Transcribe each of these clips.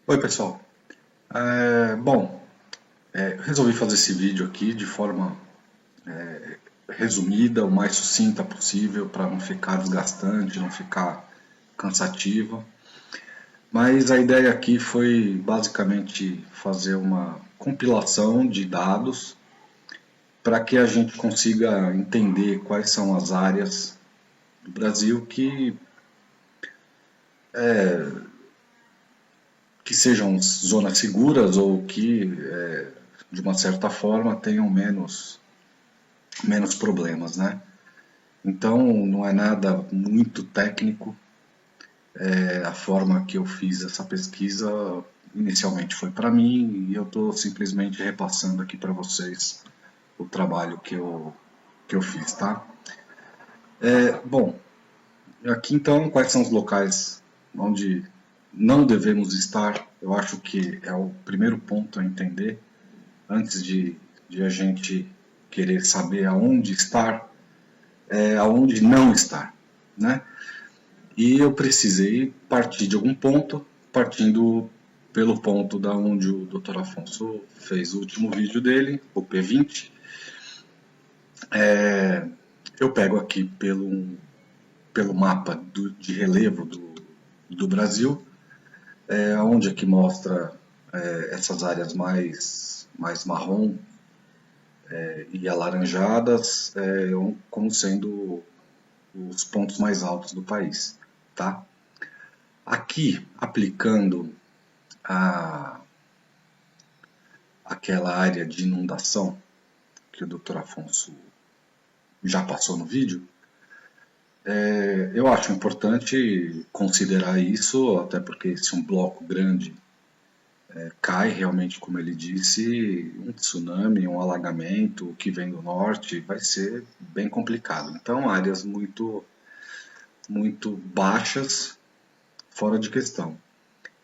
Oi pessoal, bom, resolvi fazer esse vídeo aqui de forma resumida, o mais sucinta possível, para não ficar desgastante, não ficar cansativa. Mas a ideia aqui foi basicamente fazer uma compilação de dados para que a gente consiga entender quais são as áreas do Brasil que sejam zonas seguras ou que, de uma certa forma, tenham menos problemas, né? Então, não é nada muito técnico. A forma que eu fiz essa pesquisa inicialmente foi para mim e eu estou simplesmente repassando aqui para vocês o trabalho que eu fiz, tá? Bom, aqui então, quais são os locais onde não devemos estar? Eu acho que é o primeiro ponto a entender antes de a gente querer saber aonde estar, aonde não estar, né? E eu precisei partir de algum ponto, partindo pelo ponto da onde o Dr. Afonso fez o último vídeo dele, o P20. Eu pego aqui pelo mapa de relevo do Brasil, onde aqui mostra essas áreas mais marrom e alaranjadas como sendo os pontos mais altos do país, tá? Aqui, aplicando a, aquela área de inundação que o Dr. Afonso já passou no vídeo, eu acho importante considerar isso, até porque se um bloco grande cai realmente, como ele disse, um tsunami, um alagamento que vem do norte vai ser bem complicado. Então, áreas muito baixas, fora de questão.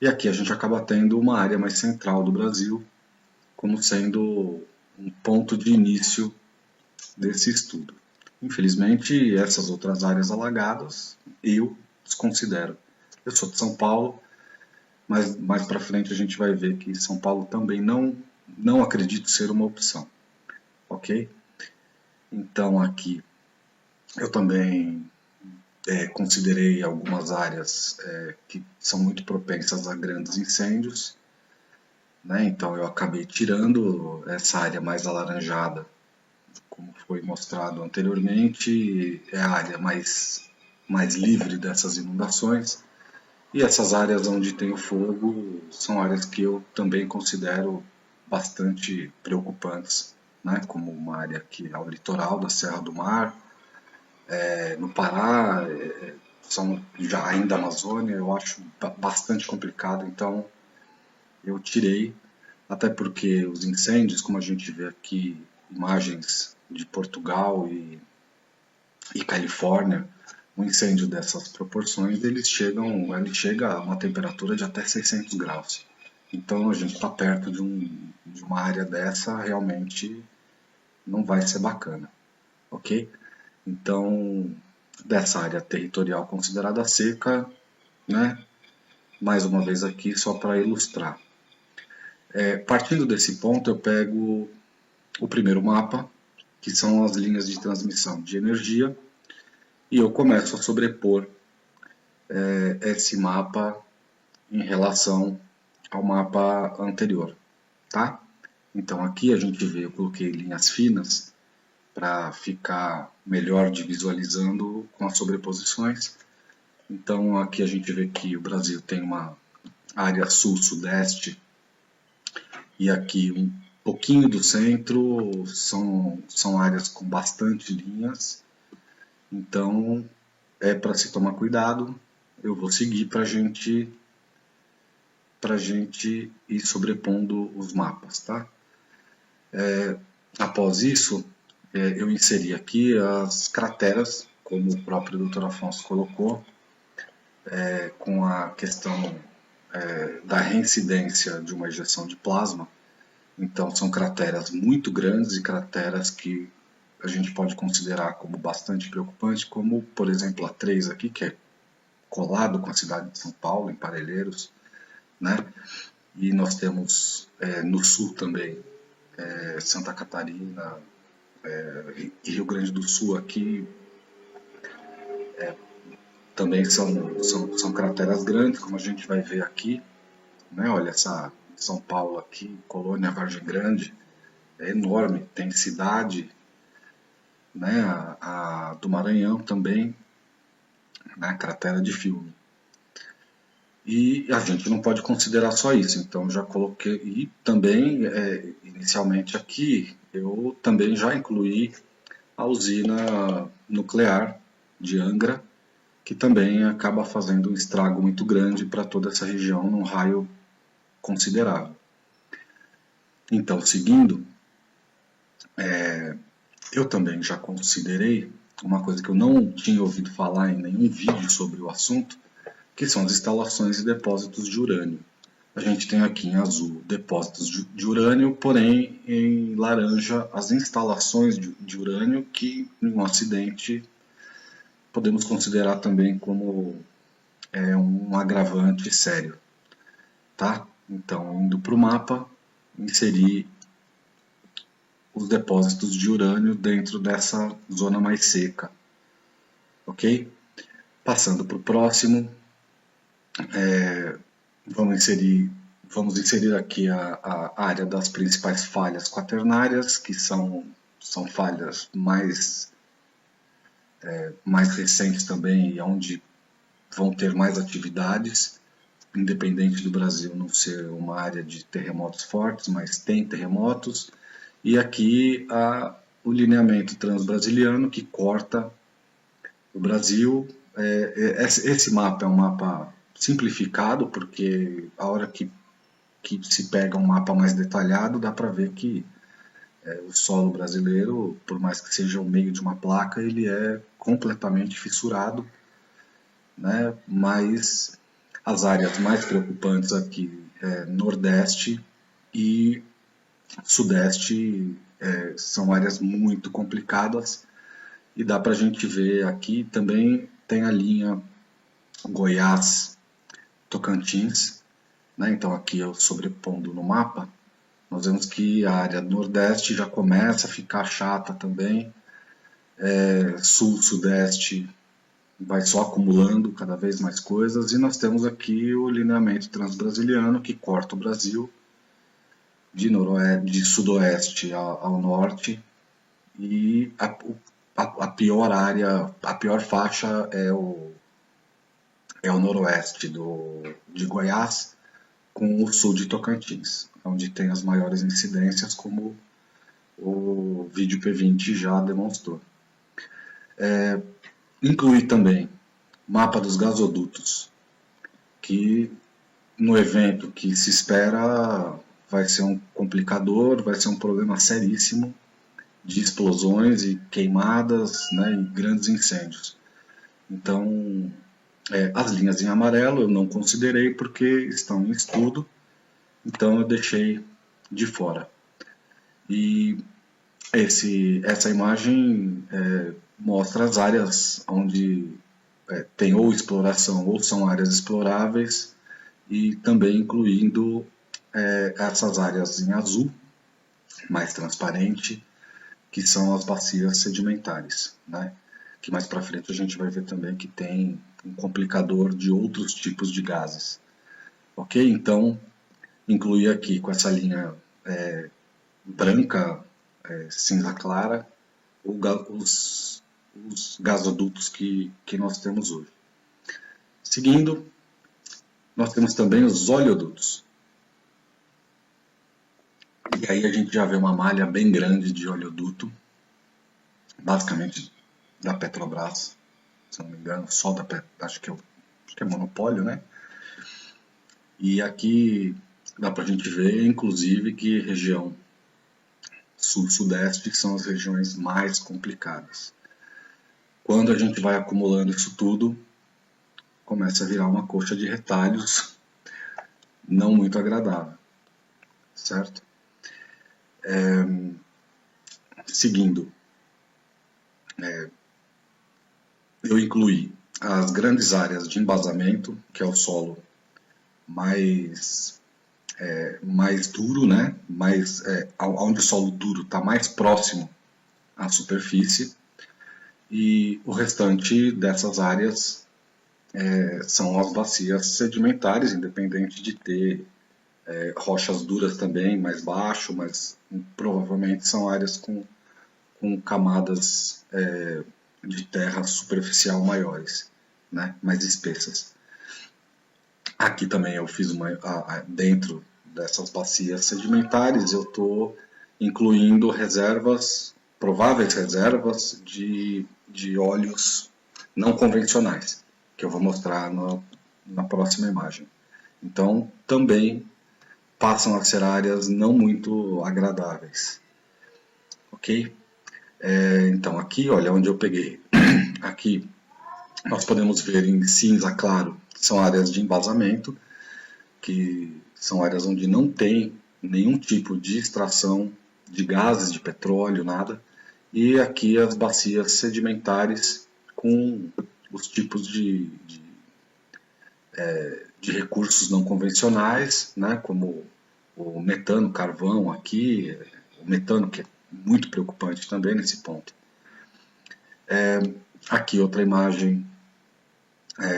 E aqui a gente acaba tendo uma área mais central do Brasil, como sendo um ponto de início desse estudo. Infelizmente, essas outras áreas alagadas eu desconsidero. Eu sou de São Paulo, mas mais para frente a gente vai ver que São Paulo também não acredito ser uma opção, ok? Então aqui eu também considerei algumas áreas que são muito propensas a grandes incêndios, né? Então eu acabei tirando essa área mais alaranjada, como foi mostrado anteriormente, é a área mais livre dessas inundações. E essas áreas onde tem o fogo são áreas que eu também considero bastante preocupantes, né? Como uma área que é o litoral da Serra do Mar, no Pará, são já ainda Amazônia, eu acho bastante complicado, então eu tirei, até porque os incêndios, como a gente vê aqui, imagens de Portugal e Califórnia, um incêndio dessas proporções, ele chega a uma temperatura de até 600 graus. Então a gente está perto de uma área dessa, realmente não vai ser bacana, ok? Então, dessa área territorial considerada seca, né? Mais uma vez aqui só para ilustrar. Partindo desse ponto, eu pego o primeiro mapa, que são as linhas de transmissão de energia, e eu começo a sobrepor esse mapa em relação ao mapa anterior, tá? Então aqui a gente vê, eu coloquei linhas finas para ficar melhor de visualizando com as sobreposições. Então aqui a gente vê que o Brasil tem uma área sul-sudeste e aqui um pouquinho do centro são áreas com bastante linhas. Então é para se tomar cuidado. Eu vou seguir para gente ir sobrepondo os mapas, tá? Após isso, eu inseri aqui as crateras, como o próprio Dr. Afonso colocou, com a questão da reincidência de uma ejeção de plasma. Então, são crateras muito grandes e crateras que a gente pode considerar como bastante preocupantes, como, por exemplo, a 3 aqui, que é colado com a cidade de São Paulo, em Parelheiros, né? E nós temos no sul também Santa Catarina e Rio Grande do Sul aqui também são crateras grandes, como a gente vai ver aqui, né? Olha essa São Paulo aqui, Colônia Vargem Grande, é enorme, tem cidade, né? A do Maranhão também, né? Cratera de filme. E a gente não pode considerar só isso, então já coloquei, e também, inicialmente aqui, eu também já incluí a usina nuclear de Angra, que também acaba fazendo um estrago muito grande para toda essa região num raio considerável. Então, seguindo, eu também já considerei uma coisa que eu não tinha ouvido falar em nenhum vídeo sobre o assunto, que são as instalações e depósitos de urânio. A gente tem aqui em azul depósitos de urânio, porém em laranja as instalações de urânio que em um acidente podemos considerar também como um agravante sério, tá? Então, indo para o mapa, inserir os depósitos de urânio dentro dessa zona mais seca, ok? Passando para o próximo, vamos inserir aqui a área das principais falhas quaternárias, que são falhas mais recentes também, e onde vão ter mais atividades, independente do Brasil não ser uma área de terremotos fortes, mas tem terremotos. E aqui o lineamento transbrasiliano que corta o Brasil. Esse mapa é um mapa simplificado, porque a hora que se pega um mapa mais detalhado, dá para ver que o solo brasileiro, por mais que seja o meio de uma placa, ele é completamente fissurado, né? Mas as áreas mais preocupantes aqui Nordeste e Sudeste são áreas muito complicadas, e dá para a gente ver aqui também tem a linha Goiás-Tocantins, né? Então aqui eu sobrepondo no mapa, nós vemos que a área Nordeste já começa a ficar chata também, Sul-Sudeste vai só acumulando cada vez mais coisas, e nós temos aqui o lineamento transbrasiliano que corta o Brasil de sudoeste ao norte, e a pior área, a pior faixa é o noroeste de Goiás com o sul de Tocantins, onde tem as maiores incidências, como o vídeo P20 já demonstrou. Incluir também mapa dos gasodutos, que no evento que se espera vai ser um complicador, vai ser um problema seríssimo de explosões e queimadas, né, e grandes incêndios. Então, as linhas em amarelo eu não considerei porque estão em estudo, então eu deixei de fora. E essa imagem mostra as áreas onde tem ou exploração ou são áreas exploráveis, e também incluindo essas áreas em azul, mais transparente, que são as bacias sedimentares, né? Que mais para frente a gente vai ver também que tem um complicador de outros tipos de gases. Ok? Então, incluir aqui com essa linha branca, cinza clara, os gasodutos que nós temos hoje. Seguindo, nós temos também os oleodutos. E aí a gente já vê uma malha bem grande de oleoduto, basicamente da Petrobras, se não me engano, só da Petrobras, acho que é monopólio, né? E aqui dá pra gente ver, inclusive, que região sul-sudeste são as regiões mais complicadas. Quando a gente vai acumulando isso tudo, começa a virar uma coxa de retalhos não muito agradável, certo? Seguindo, eu incluí as grandes áreas de embasamento, que é o solo mais duro, né? Onde o solo duro está mais próximo à superfície, e o restante dessas áreas são as bacias sedimentares, independente de ter rochas duras também mais baixo, mas provavelmente são áreas com camadas de terra superficial maiores, né? Mais espessas. Aqui também eu fiz dentro dessas bacias sedimentares, eu estou incluindo prováveis reservas de óleos não convencionais, que eu vou mostrar na próxima imagem. Então, também passam a ser áreas não muito agradáveis. Ok? Então, aqui, olha onde eu peguei. Aqui, nós podemos ver em cinza claro, são áreas de embasamento, que são áreas onde não tem nenhum tipo de extração de gases, de petróleo, nada. E aqui as bacias sedimentares com os tipos de recursos não convencionais, né, como o metano, carvão aqui, o metano que é muito preocupante também nesse ponto. Aqui outra imagem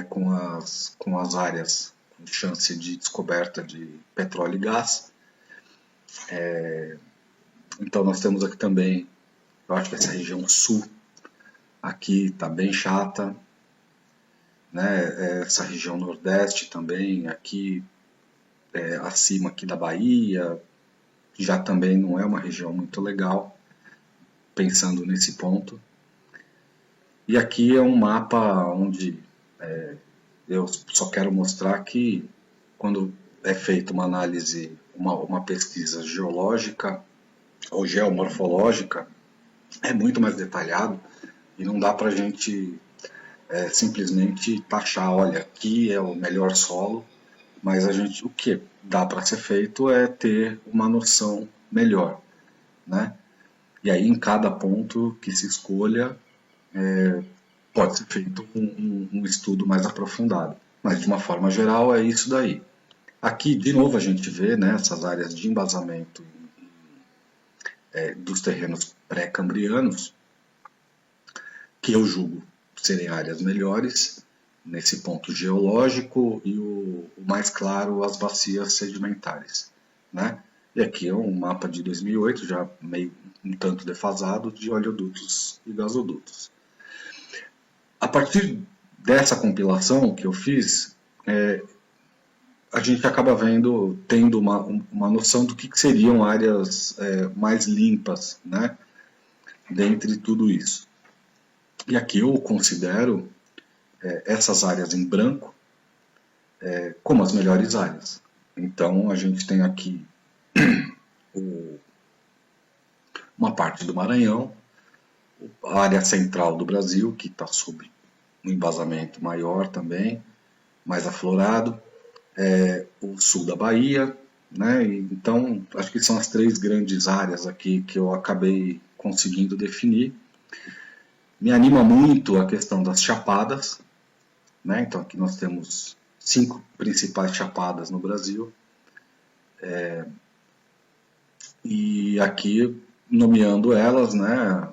com as áreas com chance de descoberta de petróleo e gás. Então nós temos aqui também, eu acho que essa região sul aqui está bem chata, né? Essa região nordeste também, aqui acima aqui da Bahia, já também não é uma região muito legal, pensando nesse ponto. E aqui é um mapa onde eu só quero mostrar que quando é feita uma análise, uma pesquisa geológica ou geomorfológica, é muito mais detalhado e não dá para a gente simplesmente taxar, olha, aqui é o melhor solo, mas o que dá para ser feito é ter uma noção melhor, né? E aí em cada ponto que se escolha pode ser feito um estudo mais aprofundado, mas de uma forma geral é isso daí. Aqui de novo a gente vê, né, essas áreas de embasamento dos terrenos pré-cambrianos, que eu julgo serem áreas melhores nesse ponto geológico, e o mais claro, as bacias sedimentares, né? E aqui é um mapa de 2008, já meio um tanto defasado, de oleodutos e gasodutos. A partir dessa compilação que eu fiz, a gente acaba tendo uma noção do que seriam áreas mais limpas, né? Dentre tudo isso. E aqui eu considero essas áreas em branco como as melhores áreas. Então a gente tem aqui uma parte do Maranhão, a área central do Brasil, que está sob um embasamento maior também, mais aflorado, o sul da Bahia, né? Então acho que são as três grandes áreas aqui que eu acabei conseguindo definir. Me anima muito a questão das chapadas, né? Então aqui nós temos 5 principais chapadas no Brasil, e aqui nomeando elas, né?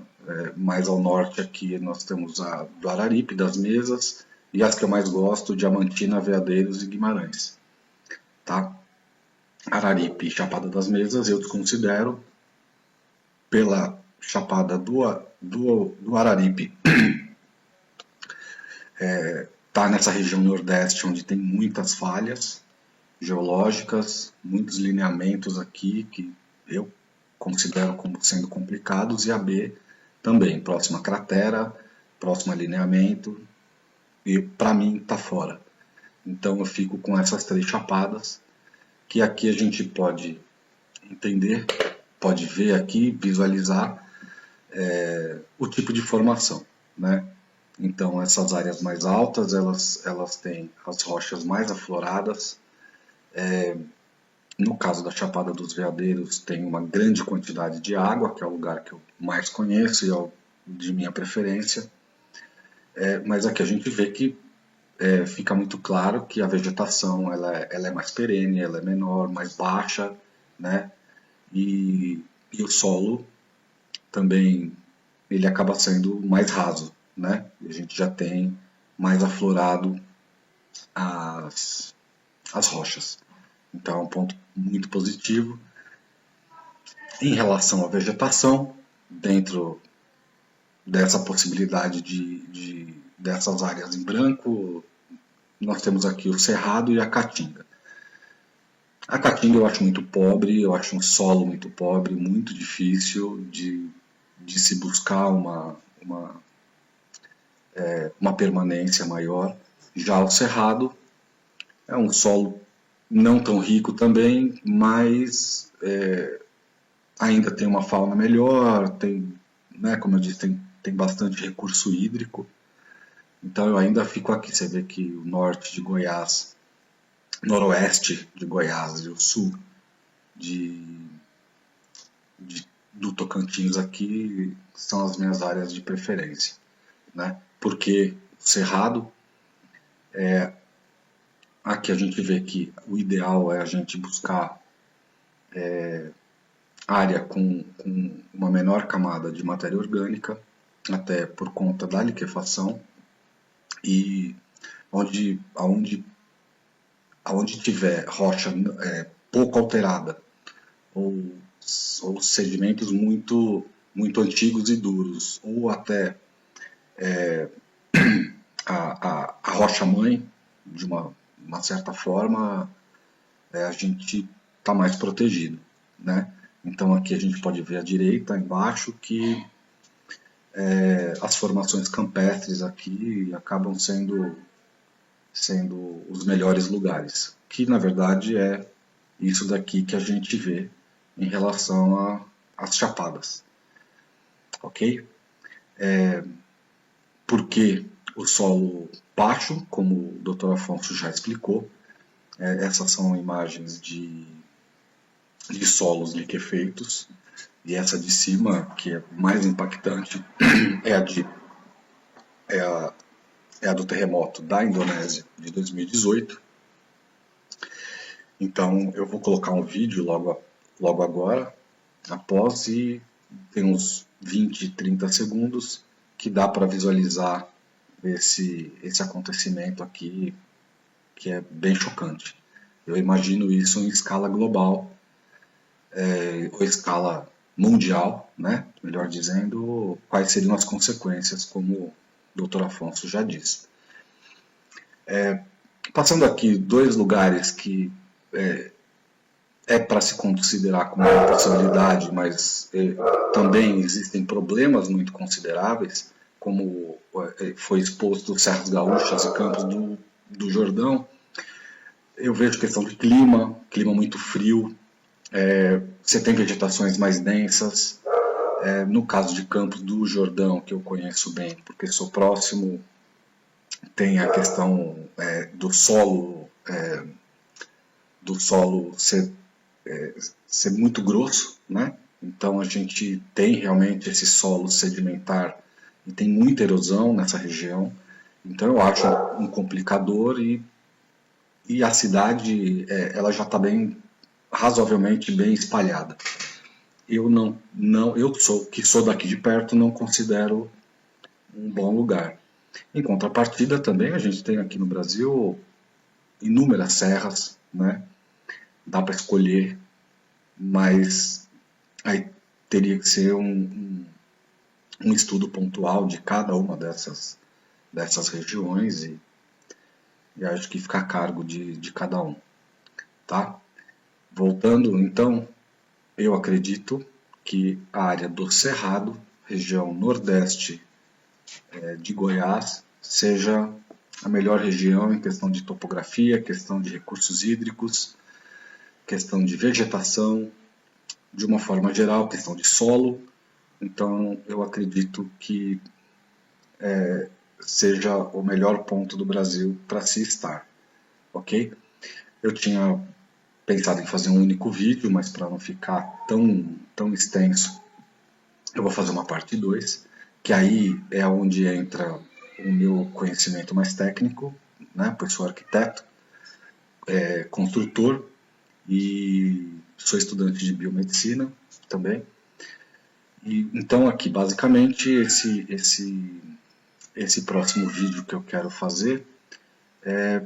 Mais ao norte aqui nós temos a do Araripe, das Mesas, e as que eu mais gosto, Diamantina, Veadeiros e Guimarães. Tá? Araripe e Chapada das Mesas eu desconsidero pela Chapada do Araripe. Tá nessa região nordeste onde tem muitas falhas geológicas, muitos lineamentos aqui que eu considero como sendo complicados, e a B também, próxima cratera, próximo alinhamento, e para mim está fora. Então eu fico com essas 3 chapadas, que aqui a gente pode entender, pode ver aqui, visualizar o tipo de formação, né? Então essas áreas mais altas, elas têm as rochas mais afloradas. No caso da Chapada dos Veadeiros, tem uma grande quantidade de água, que é o lugar que eu mais conheço e é o de minha preferência. Mas aqui a gente vê que fica muito claro que a vegetação ela é mais perene, ela é menor, mais baixa, né? E o solo também ele acaba sendo mais raso, né? A gente já tem mais aflorado as, as rochas. Então é um ponto muito positivo. Em relação à vegetação, dentro dessa possibilidade dessas áreas em branco, nós temos aqui o cerrado e a caatinga. A caatinga eu acho muito pobre, eu acho um solo muito pobre, muito difícil de se buscar uma permanência maior. Já o cerrado é um solo não tão rico também, mas ainda tem uma fauna melhor, tem, né, como eu disse, tem bastante recurso hídrico. Então eu ainda fico aqui, você vê que o norte de Goiás, noroeste de Goiás e o sul de, do Tocantins aqui são as minhas áreas de preferência, né? Porque o cerrado, aqui a gente vê que o ideal é a gente buscar área com uma menor camada de matéria orgânica, até por conta da liquefação, e aonde tiver rocha pouco alterada ou sedimentos muito antigos e duros, ou até a rocha-mãe, de uma certa forma, a gente está mais protegido, né? Então aqui a gente pode ver à direita, embaixo, que as formações campestres aqui acabam sendo os melhores lugares, que na verdade é isso daqui que a gente vê em relação às chapadas, ok? Porque o solo baixo, como o Dr. Afonso já explicou, essas são imagens de solos liquefeitos, e essa de cima, que é mais impactante, é a do terremoto da Indonésia de 2018. Então eu vou colocar um vídeo logo agora, após, e tem uns 20, 30 segundos que dá para visualizar esse acontecimento aqui, que é bem chocante. Eu imagino isso em escala global, ou escala mundial, né? Melhor dizendo, quais seriam as consequências, como o Dr. Afonso já disse. Passando aqui dois lugares que para se considerar como uma possibilidade, mas também existem problemas muito consideráveis, como foi exposto Serras Gaúchas e Campos do Jordão. Eu vejo questão de clima muito frio, você tem vegetações mais densas. No caso de Campos do Jordão, que eu conheço bem, porque sou próximo, tem a questão do solo ser muito grosso, né? Então a gente tem realmente esse solo sedimentar e tem muita erosão nessa região. Então eu acho um complicador, e a cidade ela já está razoavelmente bem espalhada. Eu sou daqui de perto, não considero um bom lugar. Em contrapartida também a gente tem aqui no Brasil inúmeras serras, né? Dá para escolher, mas aí teria que ser um estudo pontual de cada uma dessas regiões, e acho que fica a cargo de cada um, tá? Voltando então, eu acredito que a área do Cerrado, região nordeste de Goiás, seja a melhor região em questão de topografia, questão de recursos hídricos, questão de vegetação, de uma forma geral, questão de solo. Então eu acredito que seja o melhor ponto do Brasil para se estar, ok? Eu tinha pensado em fazer um único vídeo, mas para não ficar tão extenso, eu vou fazer uma parte 2, que aí é onde entra o meu conhecimento mais técnico, né, pois sou arquiteto, construtor e sou estudante de biomedicina também. E, então aqui, basicamente, esse próximo vídeo que eu quero fazer é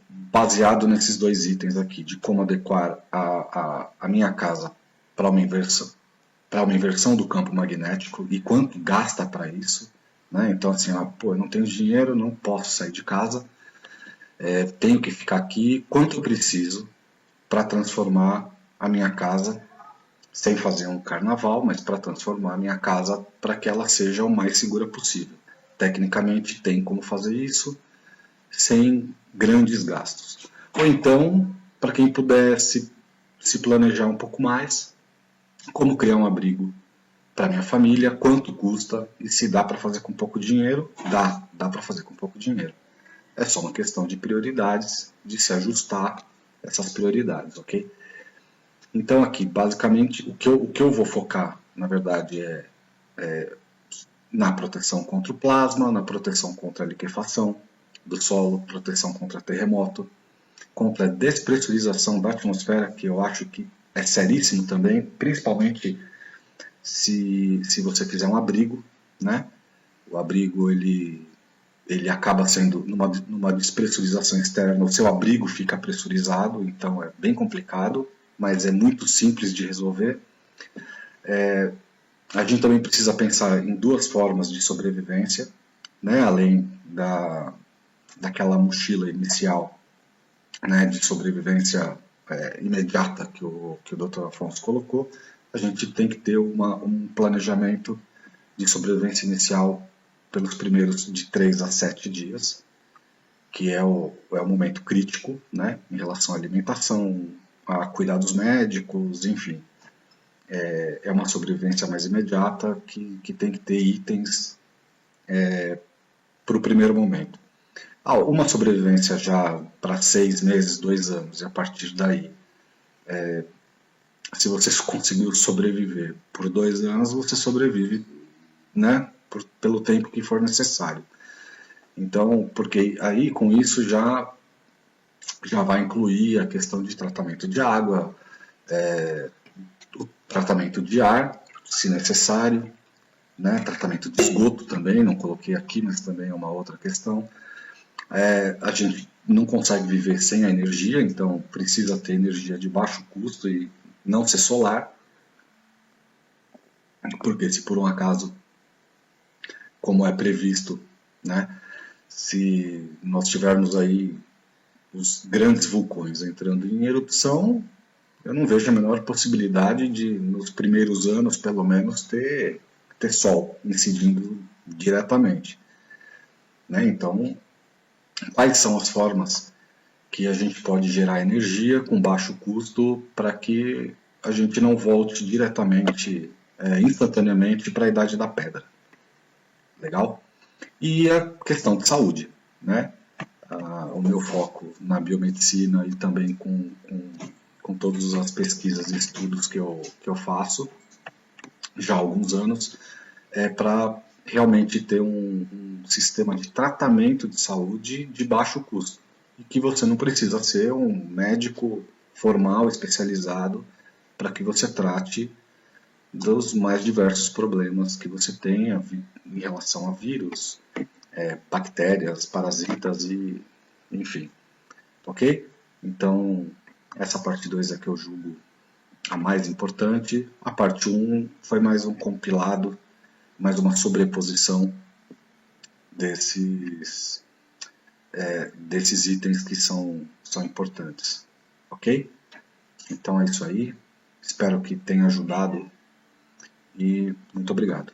baseado nesses dois itens aqui, de como adequar a minha casa para uma inversão do campo magnético e quanto gasta para isso. Né? Então, assim, eu não tenho dinheiro, não posso sair de casa, tenho que ficar aqui, quanto eu preciso para transformar a minha casa, sem fazer um carnaval, mas para transformar a minha casa para que ela seja o mais segura possível. Tecnicamente tem como fazer isso sem grandes gastos. Ou então, para quem pudesse se planejar um pouco mais, como criar um abrigo para minha família, quanto custa e se dá para fazer com pouco dinheiro, dá para fazer com pouco dinheiro. É só uma questão de prioridades, de se ajustar essas prioridades, ok? Então aqui, basicamente, o que eu vou focar, na verdade, é na proteção contra o plasma, na proteção contra a liquefação do solo, proteção contra terremoto, contra a despressurização da atmosfera, que eu acho que é seríssimo também, principalmente se você fizer um abrigo, né? O abrigo ele acaba sendo numa despressurização externa, o seu abrigo fica pressurizado, então é bem complicado, mas é muito simples de resolver. A gente também precisa pensar em duas formas de sobrevivência, né? Além daquela mochila inicial, né, de sobrevivência imediata que o Dr. Afonso colocou, a gente tem que ter um planejamento de sobrevivência inicial pelos primeiros de 3 a 7 dias, que é o momento crítico, né, em relação à alimentação, a cuidados médicos, enfim. É uma sobrevivência mais imediata que tem que ter itens para o primeiro momento. Uma sobrevivência já para 6 meses, 2 anos, e a partir daí, se você conseguiu sobreviver por 2 anos, você sobrevive, né, pelo tempo que for necessário. Então, porque aí com isso já vai incluir a questão de tratamento de água, o tratamento de ar, se necessário, né, tratamento de esgoto também, não coloquei aqui, mas também é uma outra questão. A gente não consegue viver sem a energia, então precisa ter energia de baixo custo e não ser solar, porque se por um acaso, como é previsto, né, se nós tivermos aí os grandes vulcões entrando em erupção, eu não vejo a menor possibilidade de, nos primeiros anos, pelo menos, ter sol incidindo diretamente. Né? Então, quais são as formas que a gente pode gerar energia com baixo custo para que a gente não volte diretamente, instantaneamente, para a Idade da Pedra? Legal? E a questão de saúde, né? O meu foco na biomedicina e também com todas as pesquisas e estudos que eu faço já há alguns anos, é para realmente ter um sistema de tratamento de saúde de baixo custo. E que você não precisa ser um médico formal, especializado, para que você trate dos mais diversos problemas que você tem em relação a vírus, bactérias, parasitas e enfim. Ok? Então, essa parte 2 é que eu julgo a mais importante. A parte 1 foi mais um compilado, mais uma sobreposição desses itens que são importantes. Ok? Então é isso aí. Espero que tenha ajudado e muito obrigado.